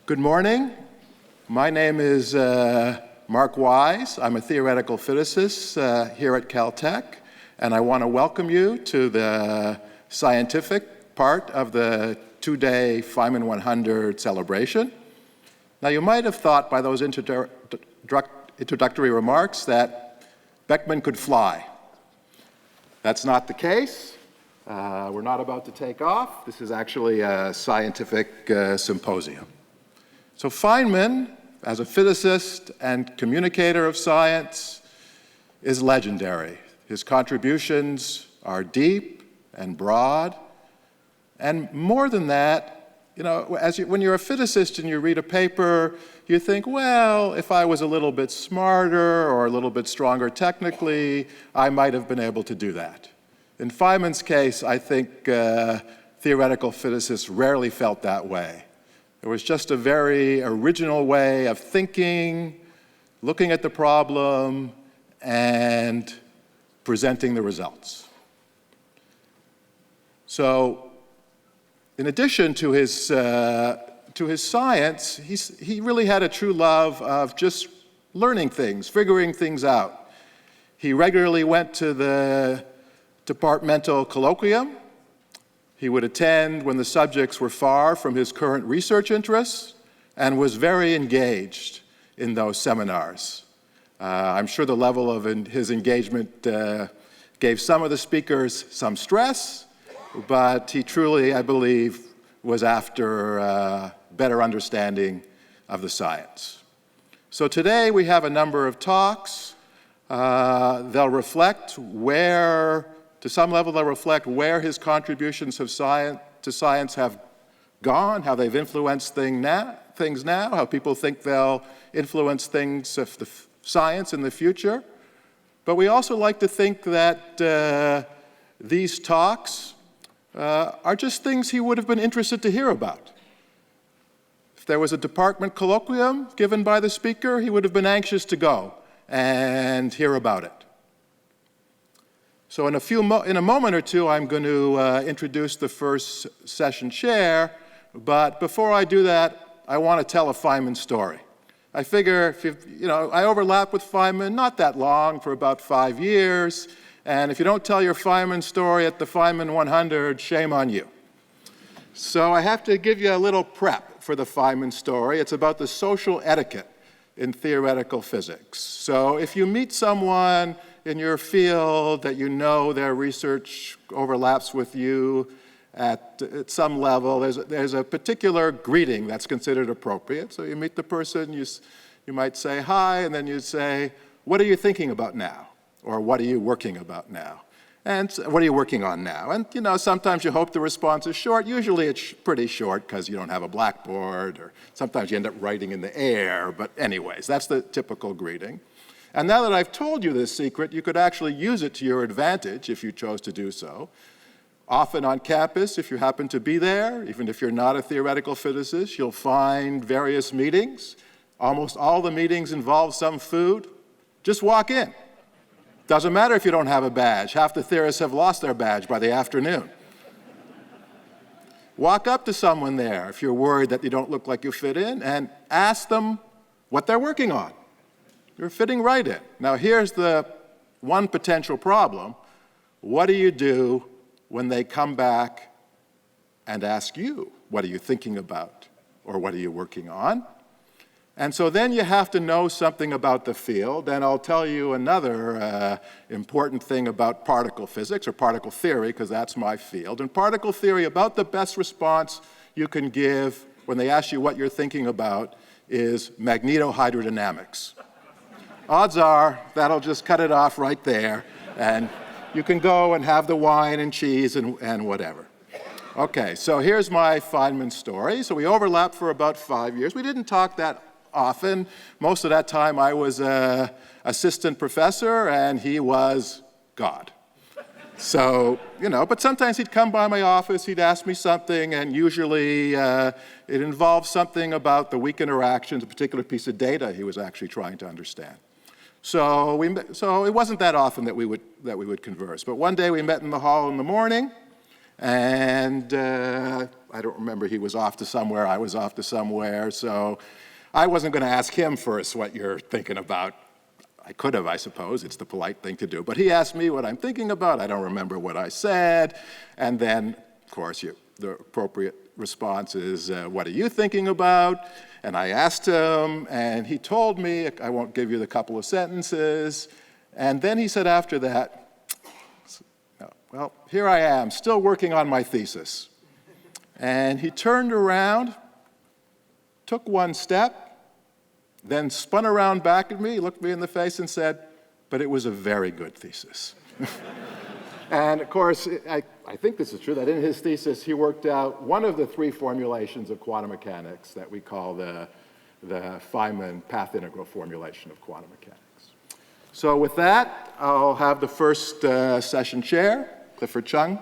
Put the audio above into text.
Good morning. My name is Mark Wise. I'm a theoretical physicist here at Caltech, and I want to welcome you to the scientific part of the two-day Feynman 100 celebration. Now, you might have thought by those introductory remarks that Beckman could fly. That's not the case. We're not about to take off. This is actually a scientific symposium. So Feynman, as a physicist and communicator of science, is legendary. His contributions are deep and broad. And more than that, when you're a physicist and you read a paper, you think, well, if I was a little bit smarter or a little bit stronger technically, I might have been able to do that. In Feynman's case, I think theoretical physicists rarely felt that way. It was just a very original way of thinking, looking at the problem, and presenting the results. So, in addition to his science, he really had a true love of just learning things, figuring things out. He regularly went to the departmental colloquium. He would attend when the subjects were far from his current research interests and was very engaged in those seminars. I'm sure the level of his engagement gave some of the speakers some stress, but he truly, I believe, was after better understanding of the science. So today we have a number of talks. They'll reflect to some level, they'll reflect where his contributions to science have gone, how they've influenced things now, how people think they'll influence things of the science in the future. But we also like to think that these talks are just things he would have been interested to hear about. If there was a department colloquium given by the speaker, he would have been anxious to go and hear about it. So in a moment or two, I'm going to introduce the first session chair, but before I do that, I want to tell a Feynman story. I figure, I overlap with Feynman not that long, for about 5 years, and if you don't tell your Feynman story at the Feynman 100, shame on you. So I have to give you a little prep for the Feynman story. It's about the social etiquette in theoretical physics. So if you meet someone in your field that you know their research overlaps with you at some level, there's a particular greeting that's considered appropriate. So you meet the person, you might say hi, and then you say, what are you thinking about now? Or what are you working about now? And what are you working on now? And sometimes you hope the response is short. Usually it's pretty short because you don't have a blackboard, or sometimes you end up writing in the air. But anyways, that's the typical greeting. And now that I've told you this secret, you could actually use it to your advantage if you chose to do so. Often on campus, if you happen to be there, even if you're not a theoretical physicist, you'll find various meetings. Almost all the meetings involve some food. Just walk in. Doesn't matter if you don't have a badge. Half the theorists have lost their badge by the afternoon. Walk up to someone there if you're worried that you don't look like you fit in, and ask them what they're working on. You're fitting right in. Now here's the one potential problem. What do you do when they come back and ask you, what are you thinking about, or what are you working on? And so then you have to know something about the field, and I'll tell you another important thing about particle physics, or particle theory, because that's my field. In particle theory, about the best response you can give when they ask you what you're thinking about is magnetohydrodynamics. Odds are that'll just cut it off right there, and you can go and have the wine and cheese and whatever. Okay, so here's my Feynman story. So we overlapped for about 5 years. We didn't talk that often. Most of that time I was an assistant professor and he was God. So, but sometimes he'd come by my office, he'd ask me something, and usually it involved something about the weak interactions, a particular piece of data he was actually trying to understand. So it wasn't that often that we would converse. But one day we met in the hall in the morning, and I don't remember, he was off to somewhere, I was off to somewhere, so I wasn't going to ask him first what you're thinking about. I could have, I suppose, it's the polite thing to do, but he asked me what I'm thinking about, I don't remember what I said, and then, of course, the appropriate response is, what are you thinking about? And I asked him, and he told me, I won't give you the couple of sentences, and then he said after that, well, here I am, still working on my thesis. And he turned around, took one step, then spun around back at me, looked me in the face and said, but it was a very good thesis. And of course, I think this is true, that in his thesis, he worked out one of the three formulations of quantum mechanics that we call the Feynman path integral formulation of quantum mechanics. So with that, I'll have the first session chair, Clifford Chung.